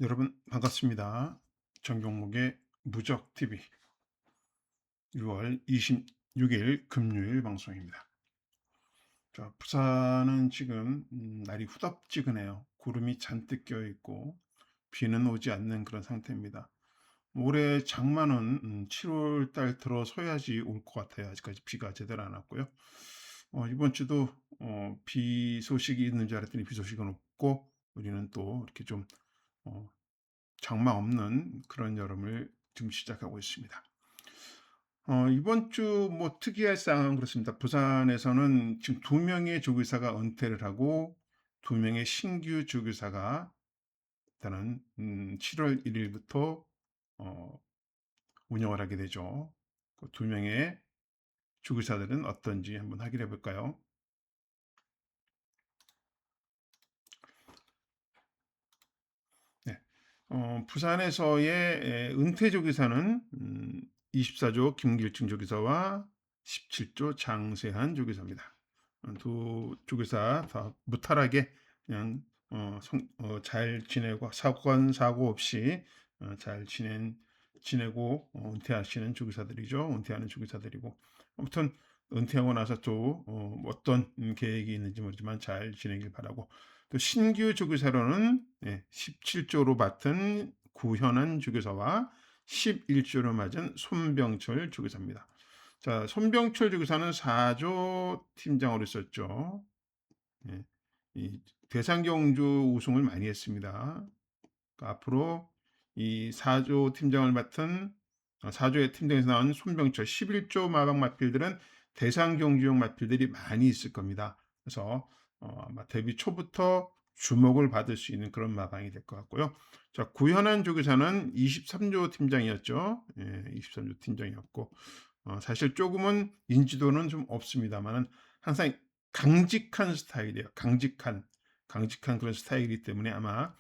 여러분 반갑습니다. 정경목의 무적TV 6월 26일 금요일 방송입니다. 자, 부산은 지금 날이 후덥지근해요. 구름이 잔뜩 껴있고 비는 오지 않는 그런 상태입니다. 올해 장마는 7월 달 들어서야지 올 것 같아요. 아직까지 비가 제대로 안 왔고요. 이번 주도 비 소식이 있는 줄 알았더니 비 소식은 없고 우리는 또 이렇게 좀 어, 장마 없는 그런 여름을 지금 시작하고 있습니다. 이번 주 뭐 특이할 사항은 그렇습니다. 부산에서는 지금 2명의 조교사가 은퇴를 하고 2명의 신규 조교사가 일단은 7월 1일부터 어, 운영을 하게 되죠. 그 2명의 조교사들은 어떤지 한번 확인해 볼까요? 네. 부산에서의 은퇴 조교사는 24조 김길중 조교사와 17조 장세한 조교사입니다. 두 조교사 다 무탈하게 그냥 잘 지내고 사고 없이 잘 지내고 은퇴하시는 조교사들이죠. 은퇴하는 조교사들이고 아무튼 은퇴하고 나서 또 어떤 계획이 있는지 모르지만 잘 지내길 바라고, 또 신규 조교사로는 17조로 맡은 구현한 조교사와 11조로 맡은 손병철 조교사입니다. 자, 손병철 조교사는 4조 팀장으로 있었죠. 예, 이 대상경주 우승을 많이 했습니다. 그러니까 앞으로 이 4조 팀장을 맡은 4조의 팀장에서 나온 손병철 11조 마방 마필들은 대상 경주용 마필들이 많이 있을 겁니다. 그래서 아마 데뷔 초부터 주목을 받을 수 있는 그런 마방이 될 것 같고요. 자, 구현한 조교사는 23조 팀장이었죠. 예, 23조 팀장이었고 사실 조금은 인지도는 좀 없습니다만은 항상 강직한 스타일이에요. 강직한 그런 스타일이기 때문에 아마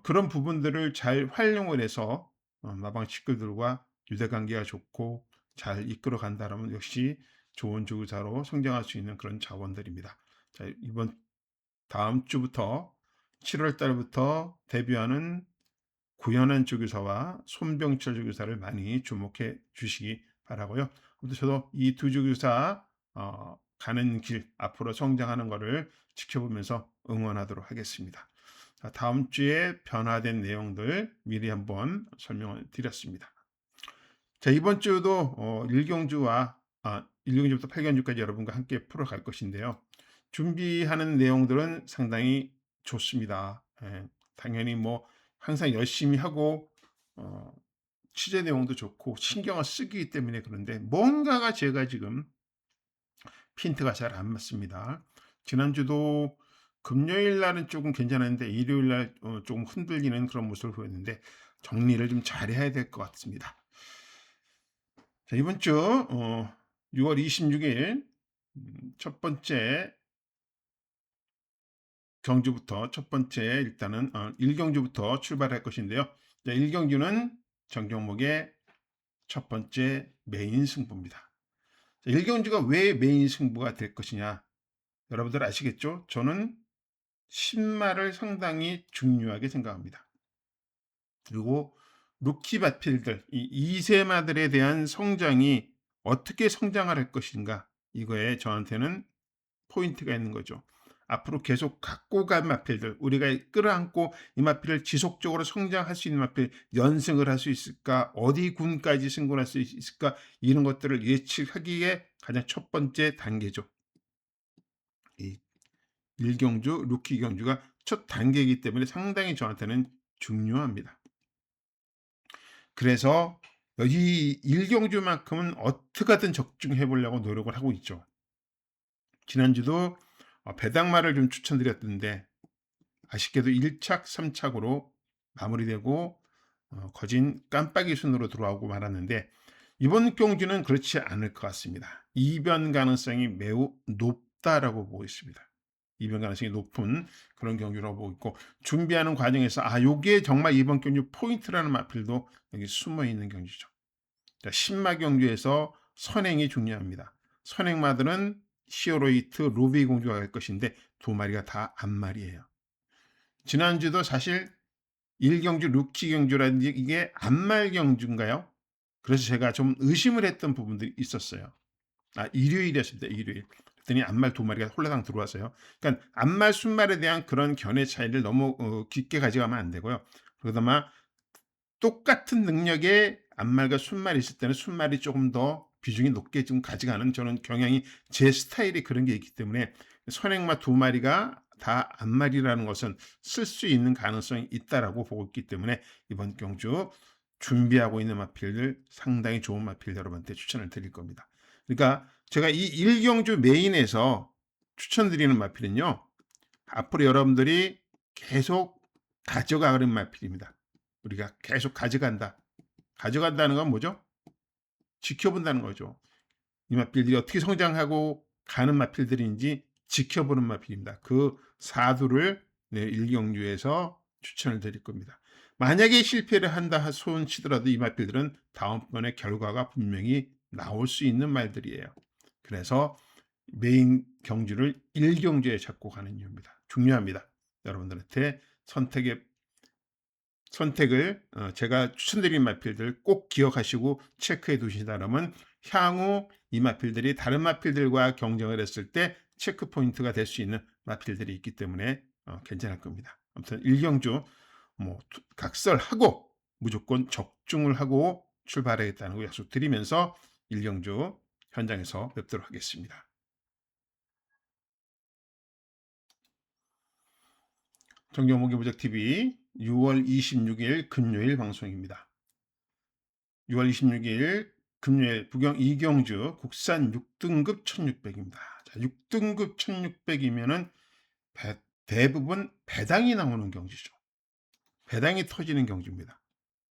그런 부분들을 잘 활용을 해서 마방 식구들과 유대관계가 좋고 잘 이끌어 간다면 역시 좋은 조교사로 성장할 수 있는 그런 자원들입니다. 자, 다음 주부터 7월 달부터 데뷔하는 구현한 조교사와 손병철 조교사를 많이 주목해 주시기 바라고요. 아무튼 저도 이 두 조교사 가는 길 앞으로 성장하는 것을 지켜보면서 응원하도록 하겠습니다. 자, 다음 주에 변화된 내용들 미리 한번 설명을 드렸습니다. 자, 이번 주도 1경주부터 8경주까지 여러분과 함께 풀어갈 것인데요. 준비하는 내용들은 상당히 좋습니다. 예, 당연히 뭐 항상 열심히 하고 어, 취재 내용도 좋고 신경을 쓰기 때문에 그런데 뭔가가 제가 지금 핀트가 잘 안 맞습니다. 지난주도 금요일 날은 조금 괜찮았는데 일요일 날 조금 흔들리는 그런 모습을 보였는데 정리를 좀 잘해야 될 것 같습니다. 자, 이번 주 6월 26일 첫 번째 경주부터 첫 번째 일단은 1경주부터 출발할 것인데요. 자, 1경주는 정경목의 첫 번째 메인 승부입니다. 자, 1경주가 왜 메인 승부가 될 것이냐, 여러분들 아시겠죠? 저는 신마를 상당히 중요하게 생각합니다. 그리고 루키 바필들, 이 2세마들에 대한 성장이 어떻게 성장을 할 것인가, 이거에 저한테는 포인트가 있는 거죠. 앞으로 계속 갖고 갈 마필들, 우리가 끌어안고 이 마필을 지속적으로 성장할 수 있는 마필, 연승을 할 수 있을까, 어디 군까지 승군할 수 있을까, 이런 것들을 예측하기에 가장 첫 번째 단계죠. 이 1경주, 루키 경주가 첫 단계이기 때문에 상당히 저한테는 중요합니다. 그래서 이 1경주만큼은 어떻게든 적중해 보려고 노력을 하고 있죠. 지난주도 배당마를 좀 추천드렸던데 아쉽게도 1착, 3착으로 마무리되고 거진 깜빡이 순으로 들어오고 말았는데, 이번 경주는 그렇지 않을 것 같습니다. 이변 가능성이 매우 높다라고 보고 있습니다. 이변 가능성이 높은 그런 경주라고 보고 있고, 준비하는 과정에서 요게 정말 이번 경주 포인트라는 마필도 여기 숨어 있는 경주죠. 자, 신마 경주에서 선행이 중요합니다. 선행마들은 시오로이트, 루비 공주가 갈 것인데 두 마리가 다 암말이에요. 지난주도 사실 1경주 루키 경주라든지 이게 안말 경주인가요? 그래서 제가 좀 의심을 했던 부분들이 있었어요. 일요일이었습니다. 일요일. 그랬더니 안말 두 마리가 홀라당 들어와서요. 그러니까 안말 순말에 대한 그런 견해 차이를 너무 깊게 가져가면 안 되고요. 그러다마 똑같은 능력의 안말과 순말이 있을 때는 순말이 조금 더 비중이 높게 좀 가져가는 저는 경향이 제 스타일이 그런 게 있기 때문에 선행마 두 마리가 다 안말이라는 것은 쓸 수 있는 가능성이 있다라고 보고 있기 때문에 이번 경주 준비하고 있는 마필들 상당히 좋은 마필 여러분한테 추천을 드릴 겁니다. 그러니까 제가 이 1경주 메인에서 추천드리는 마필은요. 앞으로 여러분들이 계속 가져가는 마필입니다. 우리가 계속 가져간다. 가져간다는 건 뭐죠? 지켜본다는 거죠. 이 마필들이 어떻게 성장하고 가는 마필들인지 지켜보는 마필입니다. 그 사두를 일경주에서 추천을 드릴 겁니다. 만약에 실패를 한다 손 치더라도 이 마필들은 다음번에 결과가 분명히 나올 수 있는 말들이에요. 그래서 메인 경주를 1경주에 잡고 가는 이유입니다. 중요합니다. 여러분들한테 선택을 제가 추천드린 마필들 꼭 기억하시고 체크해 두신다면 향후 이 마필들이 다른 마필들과 경쟁을 했을 때 체크 포인트가 될 수 있는 마필들이 있기 때문에 괜찮을 겁니다. 아무튼 1경주 뭐 각설하고 무조건 적중을 하고 출발하겠다는 거 약속드리면서 1경주 현장에서 뵙도록 하겠습니다. 정경목의 부적TV 6월 26일 금요일 방송입니다. 6월 26일 금요일 부경 이경주 국산 6등급 1600입니다. 자, 6등급 1600이면은 대부분 배당이 나오는 경주죠. 배당이 터지는 경주입니다.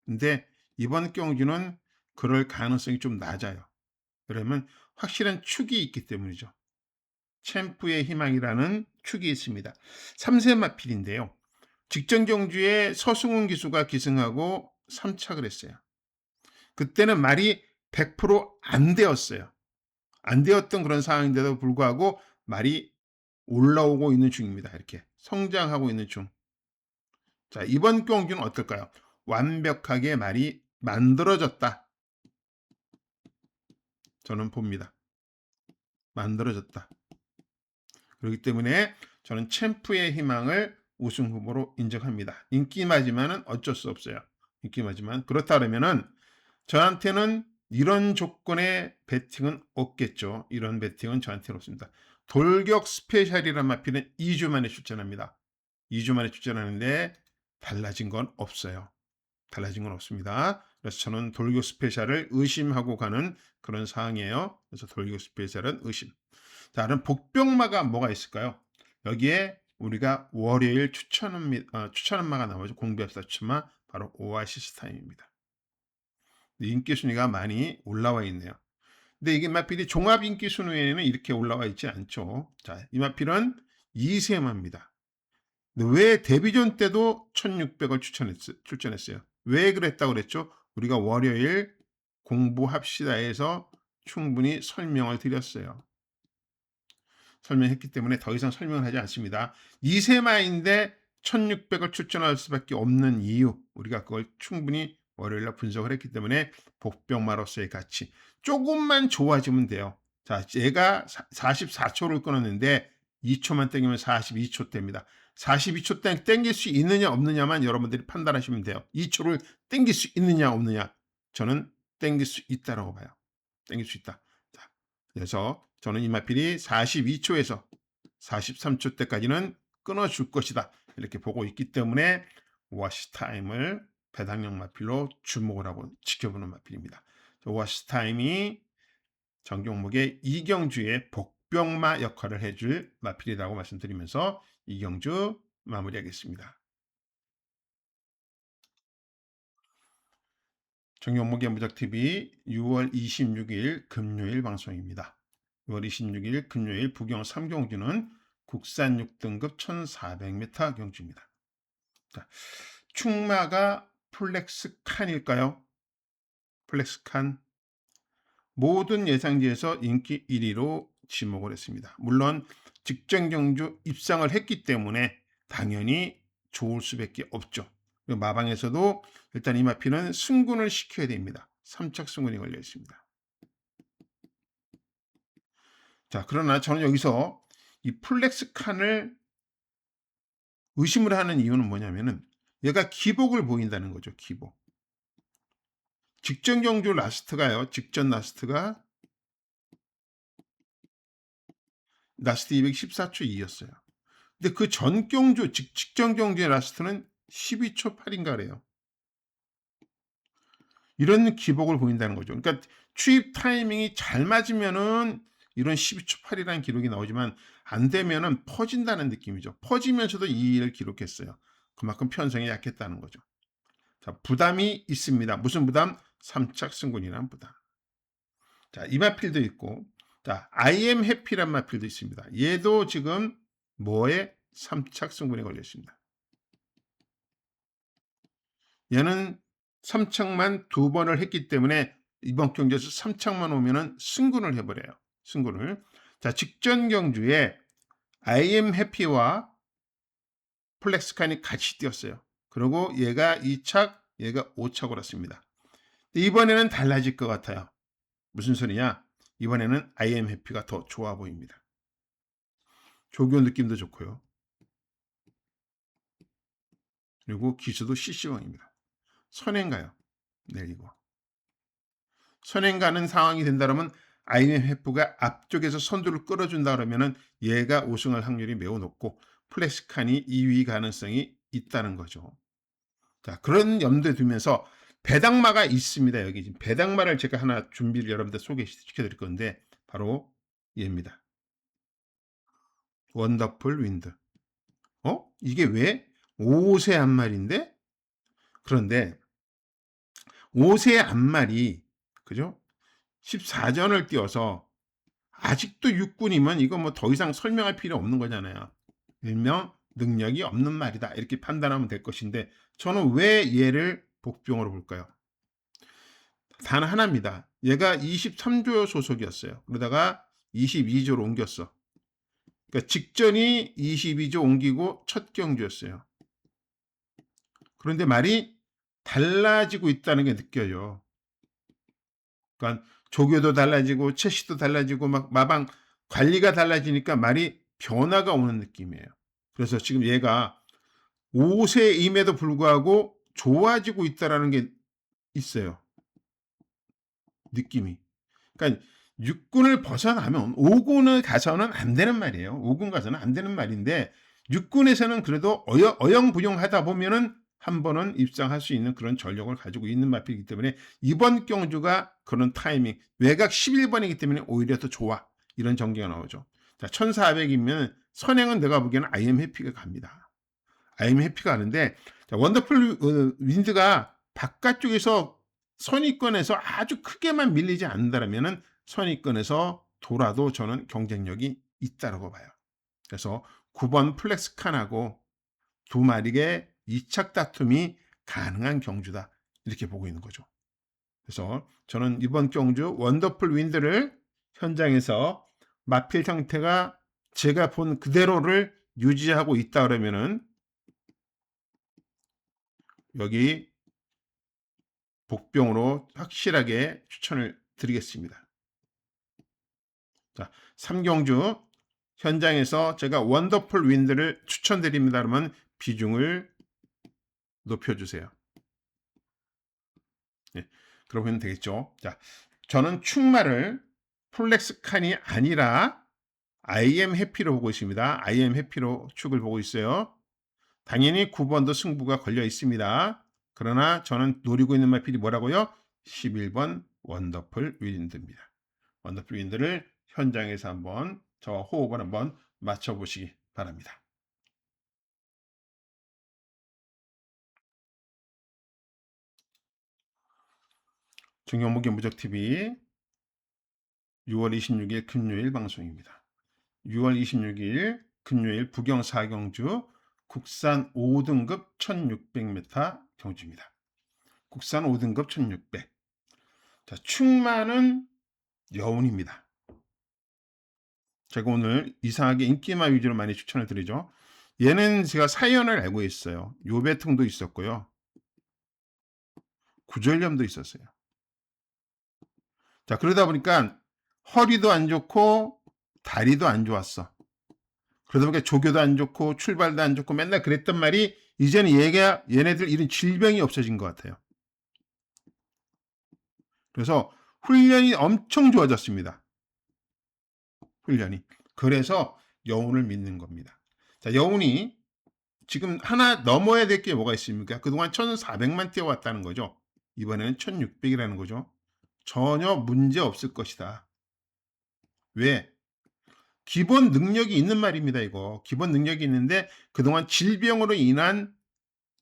근데 이번 경주는 그럴 가능성이 좀 낮아요. 그러면 확실한 축이 있기 때문이죠. 챔프의 희망이라는 축이 있습니다. 3세 마필인데요. 직전 경주에 서승훈 기수가 기승하고 3착을 했어요. 그때는 말이 100%안 되었어요. 안 되었던 그런 상황인데도 불구하고 말이 올라오고 있는 중입니다. 이렇게 성장하고 있는 중. 자, 이번 경주는 어떨까요? 완벽하게 말이 만들어졌다. 저는 봅니다. 만들어졌다. 그렇기 때문에 저는 챔프의 희망을 우승 후보로 인정합니다. 인기마지만은 어쩔 수 없어요. 인기마지만 그렇다 그러면은 저한테는 이런 조건의 배팅은 없겠죠. 이런 배팅은 저한테는 없습니다. 돌격 스페셜이란 마필은 2주 만에 출전합니다. 2주 만에 출전하는데 달라진 건 없어요. 달라진 건 없습니다. 그래서 저는 돌격 스페셜을 의심하고 가는 그런 상황이에요. 그래서 돌격 스페셜은 의심. 자, 그럼 복병마가 뭐가 있을까요? 여기에 우리가 월요일 추천한마가 나오죠. 공비합사 추천마 바로 오아시스 타임입니다. 인기 순위가 많이 올라와 있네요. 근데 이게 마필이 종합 인기 순위에는 이렇게 올라와 있지 않죠. 자, 이 마필은 2세마입니다. 왜 데뷔전 때도 1600을 출전했어요? 왜 그랬다고 그랬죠? 우리가 월요일 공부합시다에서 충분히 설명을 드렸어요. 설명했기 때문에 더 이상 설명을 하지 않습니다. 2세마인데 1600을 출전할 수밖에 없는 이유, 우리가 그걸 충분히 월요일날 분석을 했기 때문에 복병마로서의 가치 조금만 좋아지면 돼요. 자, 제가 44초를 끊었는데 2초만 땡기면 42초 됩니다. 42초 땡길 수 있느냐 없느냐만 여러분들이 판단하시면 돼요. 2초를 땡길 수 있느냐 없느냐. 저는 땡길 수 있다라고 봐요. 땡길 수 있다. 자, 그래서 저는 이 마필이 42초에서 43초 때까지는 끊어줄 것이다. 이렇게 보고 있기 때문에 오아시스 타임을 배당형 마필로 주목을 하고 지켜보는 마필입니다. 오아시스 타임이 정경목의 이경주의 복병마 역할을 해줄 마필이라고 말씀드리면서 이경주 마무리하겠습니다. 정경목의 무적TV 6월 26일 금요일 방송입니다. 6월 26일 금요일 부경 3경주는 국산 6등급 1400m 경주입니다. 자, 충마가 플렉스칸일까요? 플렉스칸. 모든 예상지에서 인기 1위로 지목을 했습니다. 물론 직전 경주 입상을 했기 때문에 당연히 좋을 수밖에 없죠. 그리고 마방에서도 일단 이 마필은 승군을 시켜야 됩니다. 3착 승군이 걸려 있습니다. 자, 그러나 저는 여기서 이 플렉스 칸을 의심을 하는 이유는 뭐냐면은 얘가 기복을 보인다는 거죠. 기복. 직전 경주 라스트가요. 직전 라스트가 라스트 214초 2였어요. 근데 그 전 경주 직전 경주의 라스트는 12초 8인가 그래요. 이런 기복을 보인다는 거죠. 그러니까 추입 타이밍이 잘 맞으면은 이런 12초 8이라는 기록이 나오지만 안 되면은 퍼진다는 느낌이죠. 퍼지면서도 2를 기록했어요. 그만큼 편성이 약했다는 거죠. 자, 부담이 있습니다. 무슨 부담? 3착 승군이라는 부담. 자, 이 마필도 있고, 자, I am happy란 마필도 있습니다. 얘도 지금 뭐에 3착 승군에 걸려 있습니다. 얘는 3착만 2번을 했기 때문에 이번 경주에서 3착만 오면은 승군을 해버려요. 승군을. 자, 직전 경주에 I am happy와 플렉스칸이 같이 뛰었어요. 그리고 얘가 2착, 얘가 5착으로 왔습니다. 이번에는 달라질 것 같아요. 무슨 소리냐? 이번에는 I am happy가 더 좋아 보입니다. 조교 느낌도 좋고요. 그리고 기수도 CC왕입니다. 선행가요. 내리고. 선행 가는 상황이 된다면 IMF가 앞쪽에서 선두를 끌어준다 그러면은 얘가 우승할 확률이 매우 높고 플래시칸이 2위 가능성이 있다는 거죠. 자, 그런 염두에 두면서 배당마가 있습니다. 여기 지금 배당마를 제가 하나 준비를 여러분들 소개시켜 드릴 건데 바로 얘입니다. 원더풀 윈드. 이게 왜 5세 한 마리인데? 그런데 5세 한 마리, 그죠? 14전을 뛰어서 아직도 육군이면 이거 뭐 더 이상 설명할 필요 없는 거잖아요. 일명 능력이 없는 말이다. 이렇게 판단하면 될 것인데 저는 왜 얘를 복병으로 볼까요? 단 하나입니다. 얘가 23조 소속이었어요. 그러다가 22조로 옮겼어. 그러니까 직전이 22조 옮기고 첫 경주였어요. 그런데 말이 달라지고 있다는 게 느껴요. 그러니까 조교도 달라지고 채시도 달라지고 막 마방 관리가 달라지니까 말이 변화가 오는 느낌이에요. 그래서 지금 얘가 5세임에도 불구하고 좋아지고 있다라는 게 있어요. 느낌이. 그러니까 육군을 벗어나면 5군을 가서는 안 되는 말이에요. 5군 가서는 안 되는 말인데 육군에서는 그래도 어영부영하다 보면은 한 번은 입상할 수 있는 그런 전력을 가지고 있는 마필이기 때문에 이번 경주가 그런 타이밍 외곽 11번이기 때문에 오히려 더 좋아. 이런 전개가 나오죠. 자, 1400이면 선행은 내가 보기에는 IM 해피가 갑니다. IM 해피가 가는데 자, 원더풀 윈드가 바깥쪽에서 선입권에서 아주 크게만 밀리지 않는다면은 선입권에서 돌아도 저는 경쟁력이 있다고 봐요. 그래서 9번 플렉스칸하고 두 마리의 2착 다툼이 가능한 경주다. 이렇게 보고 있는 거죠. 그래서 저는 이번 경주 원더풀 윈드를 현장에서 마필 상태가 제가 본 그대로를 유지하고 있다 그러면은 여기 복병으로 확실하게 추천을 드리겠습니다. 자, 3경주 현장에서 제가 원더풀 윈드를 추천드립니다. 그러면 비중을 높여주세요. 네, 그러면 되겠죠. 자, 저는 충마를 플렉스칸이 아니라 IM 해피로 보고 있습니다. IM 해피로 축을 보고 있어요. 당연히 9번도 승부가 걸려 있습니다. 그러나 저는 노리고 있는 마필이 뭐라고요? 11번 원더풀 윈드입니다. 원더풀 윈드를 현장에서 한번 저와 호흡을 한번 맞춰보시기 바랍니다. 중형무기 무적TV 6월 26일 금요일 방송입니다. 6월 26일 금요일 부경 4경주 국산 5등급 1600m 경주입니다. 국산 5등급 1600. 자, 충마는 여운입니다. 제가 오늘 이상하게 인기마 위주로 많이 추천을 드리죠. 얘는 제가 사연을 알고 있어요. 요배통도 있었고요. 구절염도 있었어요. 자, 그러다 보니까 허리도 안 좋고 다리도 안 좋았어. 그러다 보니까 조교도 안 좋고 출발도 안 좋고 맨날 그랬던 말이 이제는 얘네들 이런 질병이 없어진 것 같아요. 그래서 훈련이 엄청 좋아졌습니다. 훈련이. 그래서 여운을 믿는 겁니다. 자, 여운이 지금 하나 넘어야 될 게 뭐가 있습니까? 그동안 1,400만 뛰어왔다는 거죠. 이번에는 1,600이라는 거죠. 전혀 문제 없을 것이다. 왜? 기본 능력이 있는 말입니다, 이거. 기본 능력이 있는데 그동안 질병으로 인한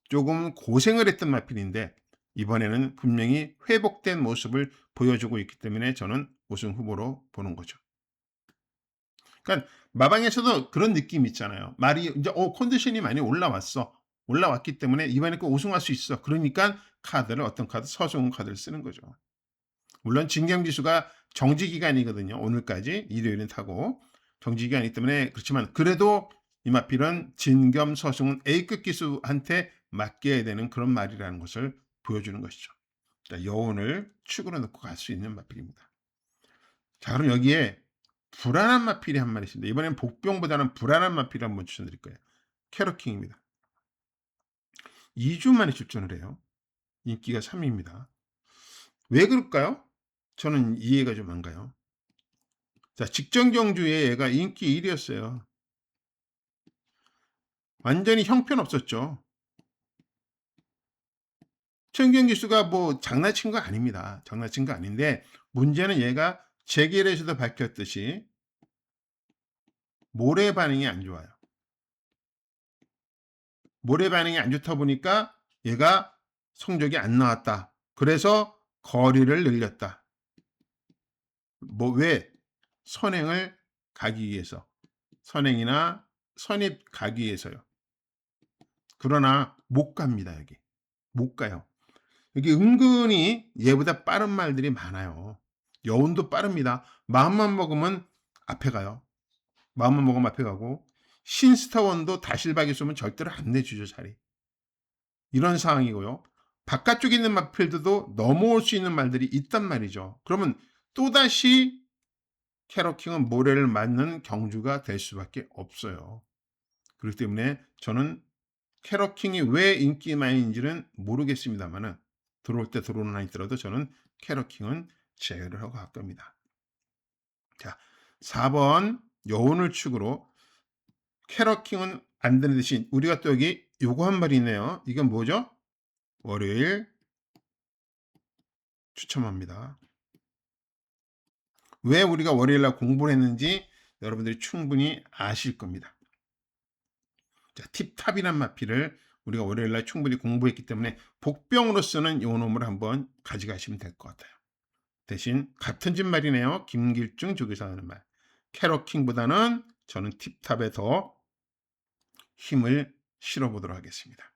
조금 고생을 했던 마필인데 이번에는 분명히 회복된 모습을 보여주고 있기 때문에 저는 우승 후보로 보는 거죠. 그러니까 마방에서도 그런 느낌 있잖아요. 말이 이제 컨디션이 많이 올라왔어. 올라왔기 때문에 이번에 꼭 우승할 수 있어. 그러니까 카드를 어떤 카드? 서승훈 카드를 쓰는 거죠. 물론 진경 지수가 정지 기간이거든요. 오늘까지 일요일은 타고 정지 기간이기 때문에 그렇지만 그래도 이마필은 진겸 서승훈 A급 기수한테 맡겨야 되는 그런 말이라는 것을 보여주는 것이죠. 자, 여운을 축으로 넣고 갈 수 있는 마필입니다. 자, 그럼 여기에 불안한 마필이 한 마리 있습니다. 이번엔 복병보다는 불안한 마필을 한번 추천드릴 거예요. 캐럿킹입니다. 2주 만에 출전을 해요. 인기가 3위입니다. 왜 그럴까요? 저는 이해가 좀 안 가요. 자, 직전 경주에 얘가 인기 1위였어요. 완전히 형편없었죠. 최은경 기수가 뭐 장난친 거 아닙니다. 장난친 거 아닌데 문제는 얘가 재계에서도 밝혔듯이 모래 반응이 안 좋아요. 모래 반응이 안 좋다 보니까 얘가 성적이 안 나왔다. 그래서 거리를 늘렸다. 뭐 왜? 선행을 가기 위해서. 선행이나 선입 가기 위해서요. 그러나 못 갑니다, 여기. 못 가요. 여기 은근히 얘보다 빠른 말들이 많아요. 여운도 빠릅니다. 마음만 먹으면 앞에 가요. 마음만 먹으면 앞에 가고 신스타원도 다실박이 쏘면 절대로 안 내주죠, 자리. 이런 상황이고요. 바깥쪽에 있는 마필드도 넘어올 수 있는 말들이 있단 말이죠. 그러면 또다시 캐럿킹은 모래를 맞는 경주가 될 수밖에 없어요. 그렇기 때문에 저는 캐럿킹이 왜 인기 많이인지는 모르겠습니다만은 들어올 때 들어오는 한 있더라도 저는 캐럿킹은 제외를 하고 갈 겁니다. 자, 4번 여운을 축으로 캐럿킹은 안 되는 대신 우리가 또 여기 요거 한 말이 있네요. 이건 뭐죠? 월요일 추첨합니다. 왜 우리가 월요일날 공부를 했는지 여러분들이 충분히 아실 겁니다. 자, 팁탑이란 마피를 우리가 월요일날 충분히 공부했기 때문에 복병으로서는 요 놈을 한번 가져가시면 될 것 같아요. 대신 같은 집 말이네요. 김길중 조교사 하는 말. 캐럿킹보다는 저는 팁탑에 더 힘을 실어보도록 하겠습니다.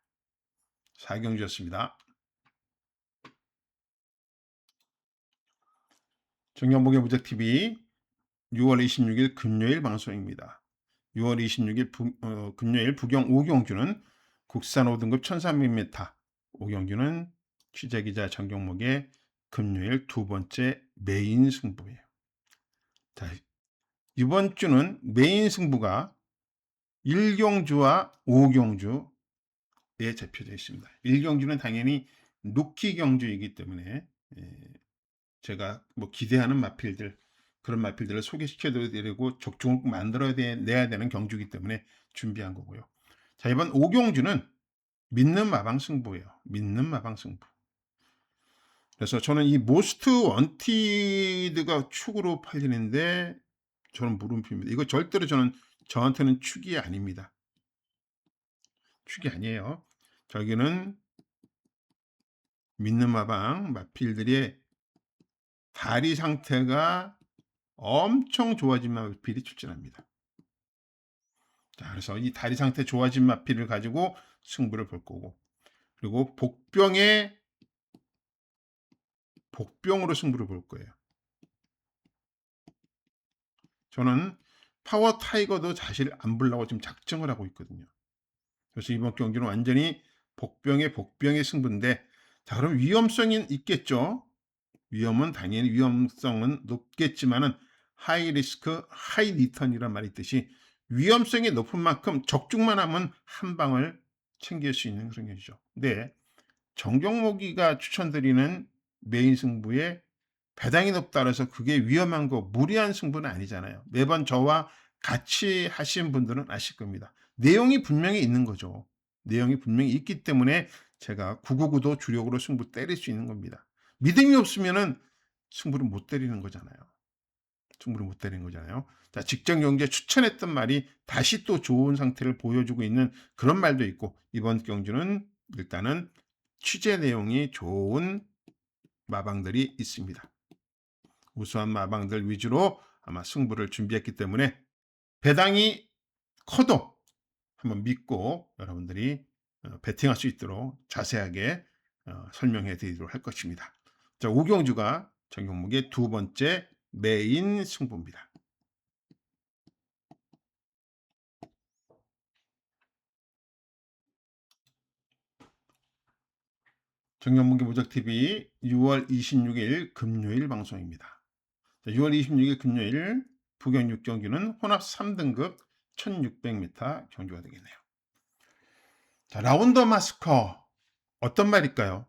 사경주였습니다. 정영복의 무적TV 6월 26일 금요일 방송입니다. 6월 26일 금요일 부경 5경주는 국산 5등급 1300m 5경주는 취재기자 정경목의 금요일 두 번째 메인 승부예요. 자, 이번 주는 메인 승부가 1경주와 5경주에 잡혀져 있습니다. 1경주는 당연히 루키 경주이기 때문에 제가 뭐 기대하는 마필들 그런 마필들을 소개시켜드리고 족종을 내야 되는 경주이기 때문에 준비한 거고요. 자, 이번 5경주는 믿는 마방 승부예요. 믿는 마방 승부. 그래서 저는 이 모스트 원티드가 축으로 팔리는데 저는 물음표입니다. 이거 절대로 저한테는 축이 아닙니다. 축이 아니에요. 저기는 믿는 마방 마필들의 다리 상태가 엄청 좋아진 마필이 출전합니다. 자, 그래서 이 다리 상태 좋아진 마필을 가지고 승부를 볼 거고, 그리고 복병으로 승부를 볼 거예요. 저는 파워 타이거도 사실 안 보려고 지금 작정을 하고 있거든요. 그래서 이번 경기는 완전히 복병의 승부인데 자, 그럼 위험성이 있겠죠. 위험은 당연히 위험성은 높겠지만은 하이 리스크 하이 리턴이란 말이 있듯이 위험성이 높은 만큼 적중만 하면 한 방을 챙길 수 있는 그런 것이죠. 근데 정경모기가 추천드리는 메인 승부에 배당이 높다 그래서 그게 위험한 거 무리한 승부는 아니잖아요. 매번 저와 같이 하신 분들은 아실 겁니다. 내용이 분명히 있는 거죠. 내용이 분명히 있기 때문에 제가 999도 주력으로 승부 때릴 수 있는 겁니다. 믿음이 없으면은 승부를 못 때리는 거잖아요. 승부를 못 때리는 거잖아요. 자, 직전 경기에 추천했던 말이 다시 또 좋은 상태를 보여주고 있는 그런 말도 있고, 이번 경주는 일단은 취재 내용이 좋은 마방들이 있습니다. 우수한 마방들 위주로 아마 승부를 준비했기 때문에 배당이 커도 한번 믿고 여러분들이 베팅할 수 있도록 자세하게 설명해 드리도록 할 것입니다. 자, 오경주가 전 종목의 두 번째 메인 승부입니다. 정경무기 무적TV 6월 26일 금요일 방송입니다. 6월 26일 금요일 부경 6경기는 혼합 3등급 1600m 경주가 되겠네요. 자, 라운더 마스커 어떤 말일까요?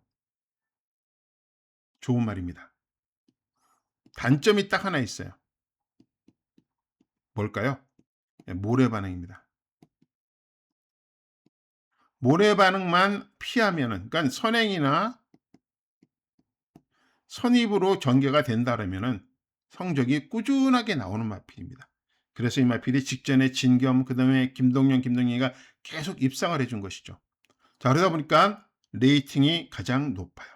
좋은 말입니다. 단점이 딱 하나 있어요. 뭘까요? 모래 반응입니다. 모래 반응만 피하면은, 그러니까 선행이나 선입으로 전개가 된다면은 성적이 꾸준하게 나오는 마필입니다. 그래서 이 마필이 직전에 진겸, 그 다음에 김동영이가 계속 입상을 해준 것이죠. 자, 그러다 보니까 레이팅이 가장 높아요.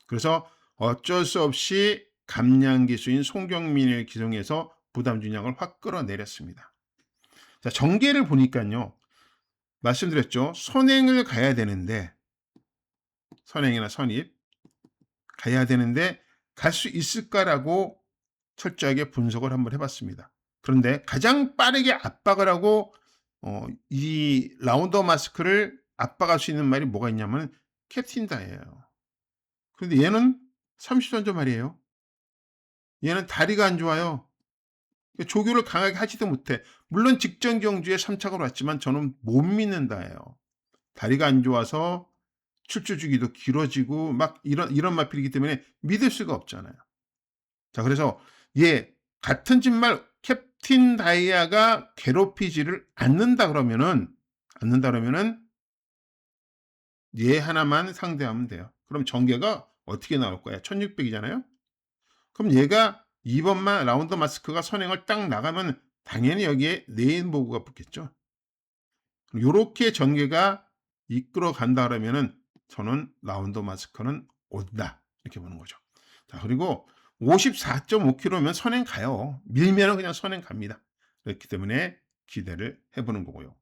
그래서 어쩔 수 없이 감량 기수인 송경민을 기송해서 부담 준양을 확 끌어내렸습니다. 자, 전개를 보니까요. 말씀드렸죠. 선행을 가야 되는데, 선행이나 선입 가야 되는데 갈 수 있을까라고 철저하게 분석을 한번 해봤습니다. 그런데 가장 빠르게 압박을 하고 이 라운더 마스크를 압박할 수 있는 말이 뭐가 있냐면 캡틴다예요. 그런데 얘는 30던져 말이에요. 얘는 다리가 안 좋아요. 조교를 강하게 하지도 못해. 물론 직전 경주에 3착을 왔지만 저는 못 믿는다예요. 다리가 안 좋아서 출주 주기도 길어지고 막 이런 마필이기 때문에 믿을 수가 없잖아요. 자, 그래서 얘 같은 짓말 캡틴 다이아가 괴롭히지를 않는다 그러면은 얘 하나만 상대하면 돼요. 그럼 전개가 어떻게 나올 거야? 1600이잖아요. 그럼 얘가 2번만 라운더 마스크가 선행을 딱 나가면 당연히 여기에 레인보우가 붙겠죠. 요렇게 전개가 이끌어 간다 그러면은 저는 라운더 마스크는 온다 이렇게 보는 거죠. 자, 그리고 54.5km면 선행 가요. 밀면은 그냥 선행 갑니다. 그렇기 때문에 기대를 해보는 거고요.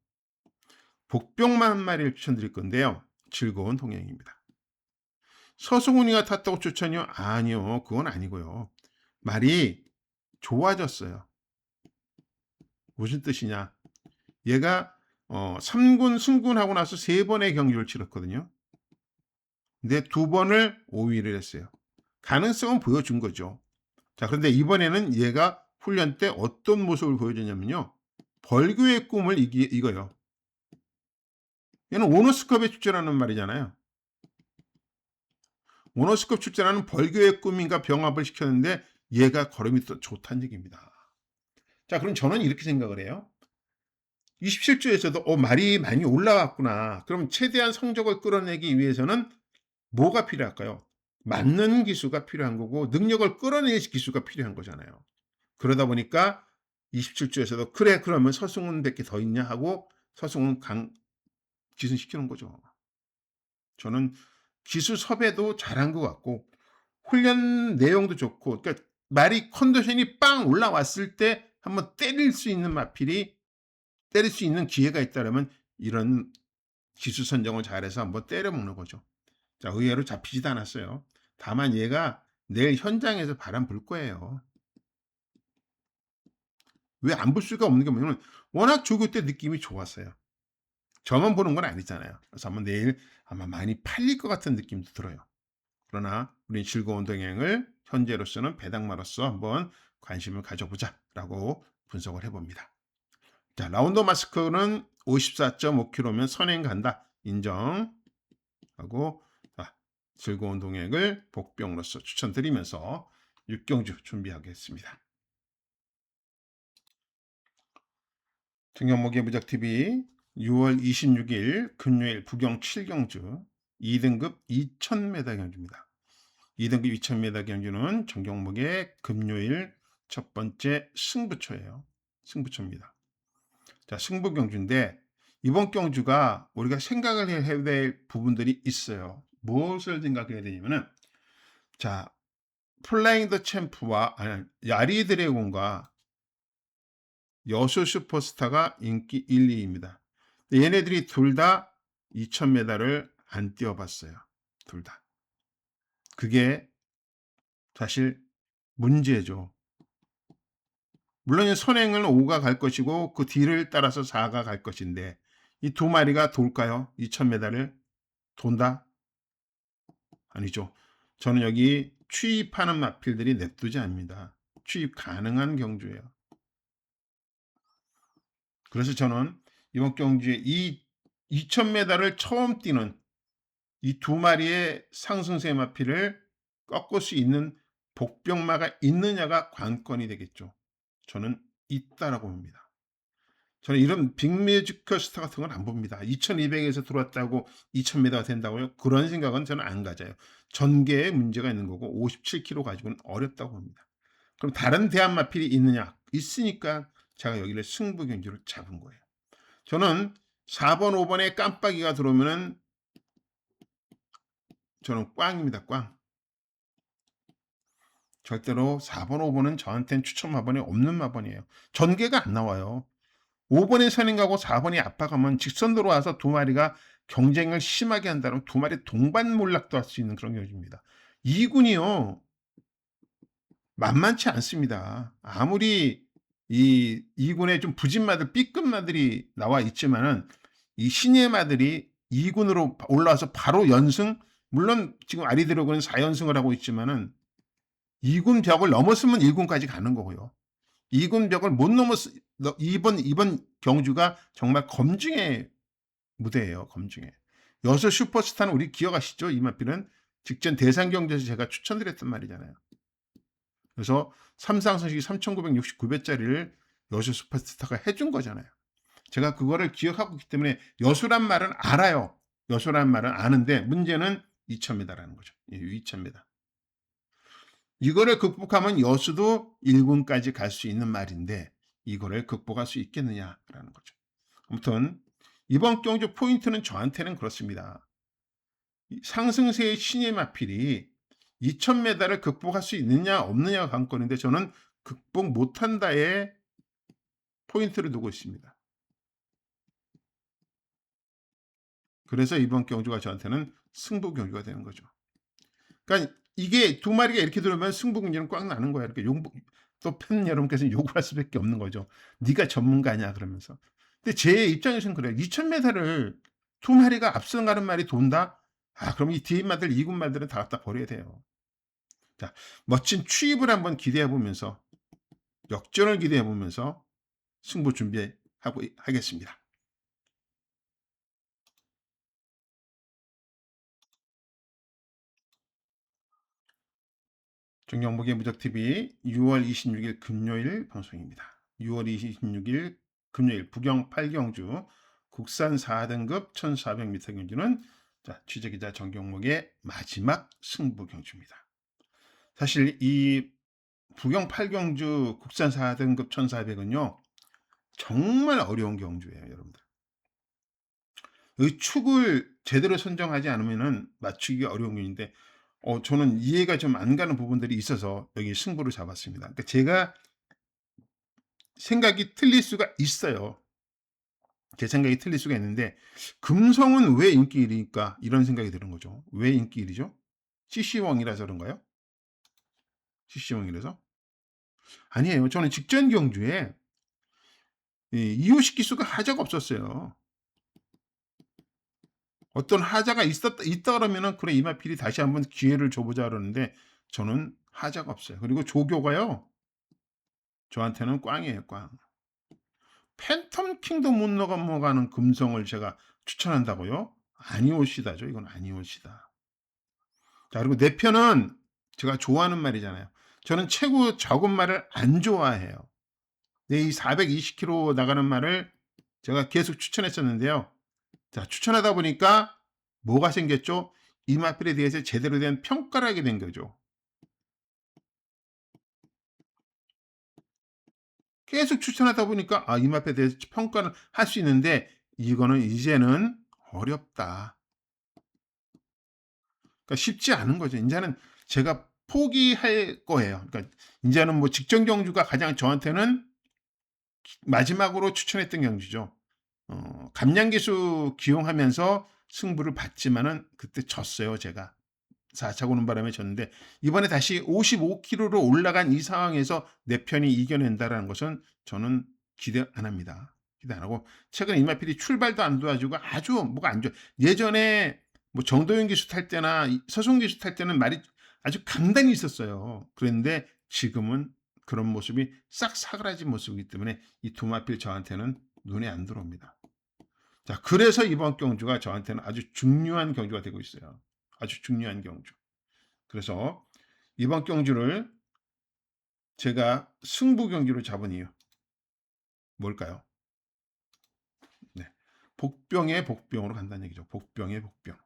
복병만 한 마리를 추천드릴 건데요. 즐거운 동행입니다. 서승훈이가 탔다고 추천이요? 아니요, 그건 아니고요. 말이 좋아졌어요. 무슨 뜻이냐? 얘가 3군 승군하고 나서 3번의 경기를 치렀거든요. 근데 2번을 5위를 했어요. 가능성은 보여준 거죠. 자, 그런데 이번에는 얘가 훈련 때 어떤 모습을 보여줬냐면요. 벌교의 꿈을 이거요. 얘는 오너스컵에 출전하는 말이잖아요. 오너스컵 출전하는 벌교의 꿈인가 병합을 시켰는데 얘가 걸음이 또 좋다는 얘기입니다. 자, 그럼 저는 이렇게 생각을 해요. 27주에서도 말이 많이 올라왔구나. 그럼 최대한 성적을 끌어내기 위해서는 뭐가 필요할까요? 맞는 기수가 필요한 거고 능력을 끌어낼 기수가 필요한 거잖아요. 그러다 보니까 27주에서도 그래 그러면 서승훈 밖에 더 있냐 하고 서승훈 기승시키는 거죠. 저는 기수 섭외도 잘한 것 같고 훈련 내용도 좋고 그러니까 말이 컨디션이 빵 올라왔을 때 한번 때릴 수 있는 마필이 때릴 수 있는 기회가 있다면 이런 기수 선정을 잘해서 한번 때려먹는 거죠. 자, 의외로 잡히지도 않았어요. 다만 얘가 내일 현장에서 바람 불 거예요. 왜 안 불 수가 없는 게 뭐냐면 워낙 조교 때 느낌이 좋았어요. 저만 보는 건 아니잖아요. 그래서 아마 내일 아마 많이 팔릴 것 같은 느낌도 들어요. 그러나 우린 즐거운 동행을 현재로서는 배당마로서 한번 관심을 가져보자라고 분석을 해봅니다. 자, 라운더 마스크는 54.5km면 선행 간다. 인정하고, 자, 즐거운 동행을 복병으로서 추천드리면서 6경주 준비하겠습니다. 정경목의 무작TV 6월 26일 금요일 부경 7경주 2등급 2000m 경주입니다. 2등급 2000m 경주는 정경목의 금요일 첫 번째 승부처예요. 승부처입니다. 자, 승부 경주인데 이번 경주가 우리가 생각을 해야 될 부분들이 있어요. 무엇을 생각해야 되냐면은, 자, 플라잉 더 챔프와 야리 드래곤과 여수 슈퍼스타가 인기 1, 2위입니다. 얘네들이 둘 다 2000m를 안 뛰어봤어요. 둘 다. 그게 사실 문제죠. 물론 선행은 5가 갈 것이고 그 뒤를 따라서 4가 갈 것인데 이 두 마리가 돌까요? 2000m를 돈다? 아니죠. 저는 여기 취입하는 마필들이 냅두지 않습니다. 취입 가능한 경주예요. 그래서 저는 이번 경주에 이 2000m를 처음 뛰는 이 두 마리의 상승세 마필을 꺾을 수 있는 복병마가 있느냐가 관건이 되겠죠. 저는 있다라고 봅니다. 저는 이런 빅뮤지컬 스타 같은 건 안 봅니다. 2200에서 들어왔다고 2000m가 된다고요? 그런 생각은 저는 안 가져요. 전개에 문제가 있는 거고 57kg 가지고는 어렵다고 봅니다. 그럼 다른 대안 마필이 있느냐? 있으니까 제가 여기를 승부 경주를 잡은 거예요. 저는 4번, 5번에 깜빡이가 들어오면은 저는 꽝입니다. 꽝. 절대로 4번, 5번은 저한테는 추천 마번이 없는 마번이에요. 전개가 안 나와요. 5번에 선행가고 4번이 압박하면 직선 들어와서 두 마리가 경쟁을 심하게 한다면 두 마리 동반 몰락도 할 수 있는 그런 경우입니다. 2군이요. 만만치 않습니다. 아무리 이 2군에 좀 부진 마들, B급 마들이 나와 있지만은 이 신예 마들이 2군으로 올라와서 바로 연승, 물론 지금 아리드로그는 4연승을 하고 있지만은 2군 벽을 넘었으면 1군까지 가는 거고요. 2군 벽을 못 넘었, 이번 경주가 정말 검증의 무대예요. 검증의. 여수 슈퍼스타는 우리 기억하시죠? 이마필은 직전 대상 경주에서 제가 추천드렸단 말이잖아요. 그래서 삼상선식이 3,969배짜리를 여수 슈퍼스타가 해준 거잖아요. 제가 그거를 기억하고 있기 때문에 여수란 말은 알아요. 여수란 말은 아는데 문제는 2000m라는 거죠. 2000m. 이거를 극복하면 여수도 1군까지 갈 수 있는 말인데 이거를 극복할 수 있겠느냐라는 거죠. 아무튼 이번 경주 포인트는 저한테는 그렇습니다. 상승세의 신의 마필이 2000m를 극복할 수 있느냐 없느냐가 관건인데 저는 극복 못한다에 포인트를 두고 있습니다. 그래서 이번 경주가 저한테는 승부 경주가 되는 거죠. 그러니까 이게 두 마리가 이렇게 들어오면 승부 경주는 꽉 나는 거야. 이렇게 또 팬 여러분께서는 요구할 수밖에 없는 거죠. 네가 전문가냐 그러면서. 근데 제 입장에서는 그래요. 2000m를 두 마리가 앞서가는 말이 돈다? 아, 그럼 이 뒤에 말들, 2군 말들은 다 갖다 버려야 돼요. 자, 멋진 추입을 한번 기대해 보면서 역전을 기대해 보면서 승부 준비하고 하겠습니다. 정영목의 무적TV 6월 26일 금요일 방송입니다. 6월 26일 금요일 부경 8경주 국산 4등급 1400m 경주는 취재기자 정경목의 마지막 승부 경주입니다. 사실 이 부경 8경주 국산 4등급 1400은요. 정말 어려운 경주예요. 여러분들. 이 축을 제대로 선정하지 않으면 맞추기가 어려운 경주인데 저는 이해가 좀 안 가는 부분들이 있어서 여기 승부를 잡았습니다. 그러니까 제가 생각이 틀릴 수가 있어요. 제 생각이 틀릴 수가 있는데 금성은 왜 인기 1위일까? 이런 생각이 드는 거죠. 왜 인기 1위죠? CC왕이라서 그런가요? CC왕이라서? 아니에요. 저는 직전 경주에 이효식 기수가 하자가 없었어요. 어떤 하자가 있다 그러면은 그래 이마필이 다시 한번 기회를 줘 보자 그러는데 저는 하자가 없어요. 그리고 조교가요. 저한테는 꽝이에요, 꽝. 팬텀 킹도 못 넘어가는 금성을 제가 추천한다고요? 아니오시다죠. 이건 아니오시다. 자, 그리고 내 편은 제가 좋아하는 말이잖아요. 저는 최고 적은 말을 안 좋아해요. 네, 이 420km 나가는 말을 제가 계속 추천했었는데요. 자, 추천하다 보니까 뭐가 생겼죠? 이마필에 대해서 제대로 된 평가를 하게 된 거죠. 계속 추천하다 보니까 이마필에 대해서 평가를 할 수 있는데 이거는 이제는 어렵다. 그러니까 쉽지 않은 거죠. 인제는 제가 포기할 거예요. 그러니까 인제는 뭐 직전 경주가 가장 저한테는 마지막으로 추천했던 경주죠. 감량기수 기용하면서 승부를 봤지만은 그때 졌어요, 제가. 4차 고는 바람에 졌는데 이번에 다시 55km로 올라간 이 상황에서 내 편이 이겨낸다라는 것은 저는 기대 안 합니다. 기대 안 하고 최근에 이마필이 출발도 안 도와주고 아주 뭐가 안 좋아. 예전에 뭐 정도영 기수 탈 때나 서송 기수 탈 때는 말이 아주 강단이 있었어요. 그런데 지금은 그런 모습이 싹 사그라진 모습이기 때문에 이 두 마필 저한테는 눈에 안 들어옵니다. 자, 그래서 이번 경주가 저한테는 아주 중요한 경주가 되고 있어요. 아주 중요한 경주. 그래서 이번 경주를 제가 승부 경기로 잡은 이유 뭘까요? 네. 복병의 복병으로 간다는 얘기죠. 복병의 복병.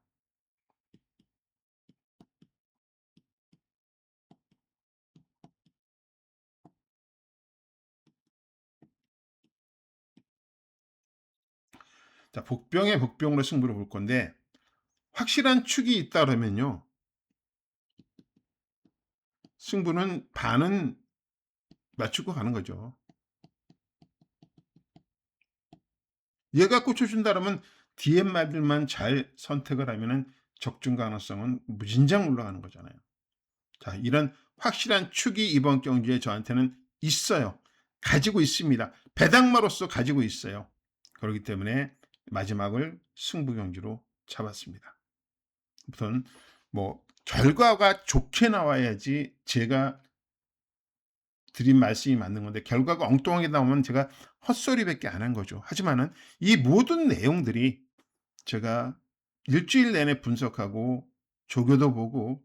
자, 복병의 복병으로 승부를 볼 건데 확실한 축이 있다 그러면요. 승부는 반은 맞추고 가는 거죠. 얘가 꽂혀준다 그러면 뒤에 말들만 잘 선택을 하면은 적중 가능성은 무진장 올라가는 거잖아요. 자, 이런 확실한 축이 이번 경기에 저한테는 있어요. 가지고 있습니다. 배당마로서 가지고 있어요. 그렇기 때문에 마지막을 승부 경기로 잡았습니다. 우선 뭐 결과가 좋게 나와야지 제가 드린 말씀이 맞는 건데 결과가 엉뚱하게 나오면 제가 헛소리밖에 안 한 거죠. 하지만은 이 모든 내용들이 제가 일주일 내내 분석하고 조교도 보고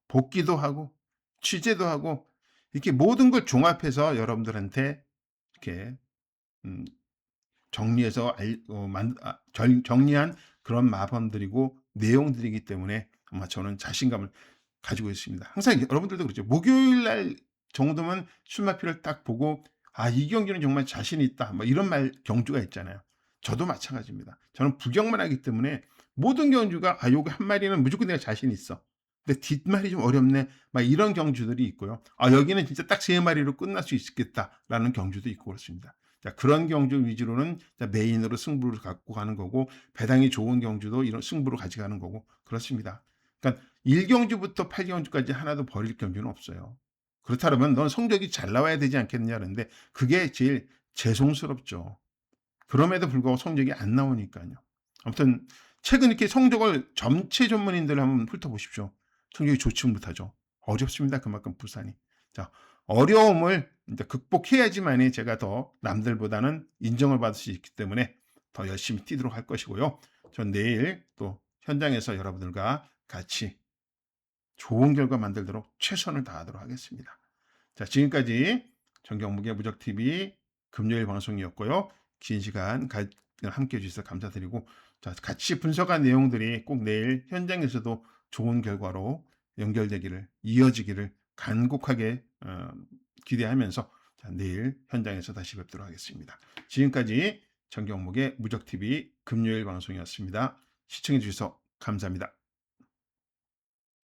복기도 하고 취재도 하고 이렇게 모든 걸 종합해서 여러분들한테 이렇게 음 정리해서 정리한 그런 마범들이고 내용들이기 때문에 아마 저는 자신감을 가지고 있습니다. 항상 여러분들도 그렇죠. 목요일 날 정도면 술마피를 딱 보고 '아 이 경기는 정말 자신이 있다.' 뭐 이런 경주가 있잖아요. 저도 마찬가지입니다. 저는 구경만 하기 때문에 모든 경주가 '아 요거 한 마리는 무조건 내가 자신 있어.' 근데 뒷말이 좀 어렵네. 막 이런 경주들이 있고요. '아 여기는 진짜 딱 세 마리로 끝날 수 있겠다.'라는 경주도 있고 그렇습니다. 자, 그런 경주 위주로는 메인으로 승부를 갖고 가는 거고 배당이 좋은 경주도 이런 승부로 가져가는 거고 그렇습니다. 그러니까 1경주부터 8경주까지 하나도 버릴 경주는 없어요. 그렇다면 넌 성적이 잘 나와야 되지 않겠느냐 그러는데 그게 제일 죄송스럽죠. 그럼에도 불구하고 성적이 안 나오니까요. 아무튼 최근 이렇게 성적을 점체 전문인들 한번 훑어보십시오. 성적이 좋지 못하죠. 어렵습니다. 그만큼 부산이. 자, 어려움을 이제 극복해야지만이 제가 더 남들보다는 인정을 받을 수 있기 때문에 더 열심히 뛰도록 할 것이고요. 전 내일 또 현장에서 여러분들과 같이 좋은 결과 만들도록 최선을 다하도록 하겠습니다. 자, 지금까지 정경무의 무적TV 금요일 방송이었고요. 긴 시간 함께 해주셔서 감사드리고, 자, 같이 분석한 내용들이 꼭 내일 현장에서도 좋은 결과로 연결되기를, 이어지기를 간곡하게 기대하면서 자, 내일 현장에서 다시 뵙도록 하겠습니다. 지금까지 정경목의 무적TV 금요일 방송이었습니다. 시청해 주셔서 감사합니다.